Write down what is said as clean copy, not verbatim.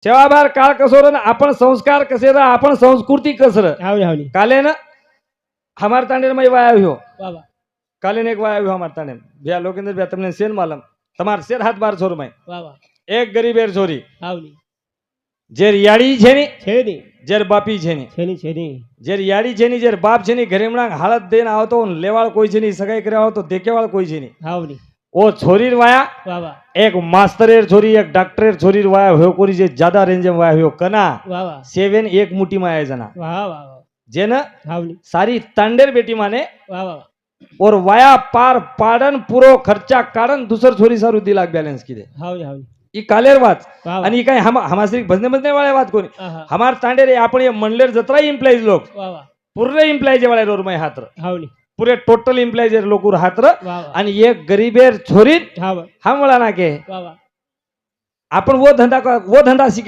सेवाभार काळ कसोर आपण संस्कार कसे रा आपण संस्कृती कसर हावली हावली काले न हमार तांडे में वाया हो बाबा काले ने एक वाया हो हमार तांडे भैया लोकेंद्र भैया तुमने सेन मालम तमार शेर हाथ बार छोर में बाबा एक गरीब एर छोरी हावली जेर याड़ी छेनी छेदी जेर बापी छेनी छेनी छेनी जेर याड़ी छेनी जेर बाप छेनी घरे में हालत देन आओ तो लेवाल कोई छेनी सगाई करे आओ तो देखेवाल कोई छेनी हावली ओ छोरीर वाया बाबा एक मास्टरेर छोरी एक डॉक्टरेर छोरीर वाया हो कोरी जे ज्यादा रेंज में वाया हो कना बाबा 7 एक मुठी में आया जना वाह वाह जेन हावली सारी तांडेर बेटी माने वाह वाह और वाया पार पाडन पुरो खर्चा काढन दुसर छोरी सारू दिलाक बैलेंस किदे हावली हावली ई कालेर वाच वाह आणि काय हमासरी भजने भजने वाले बात कोणी आहा हमार तांडे रे आपण ये मंडलेर जत्रा एम्प्लॉइज लोग वाह वाह पूरे एम्प्लॉइज वाले रोर में हात्र हावली पूरे टोटल एम्प्लॉइज लोग हात्र वाह वाह आणि एक गरीबेर छोरी हाव हम वाला ना के वाह वाह आपण वो धंदा सीखे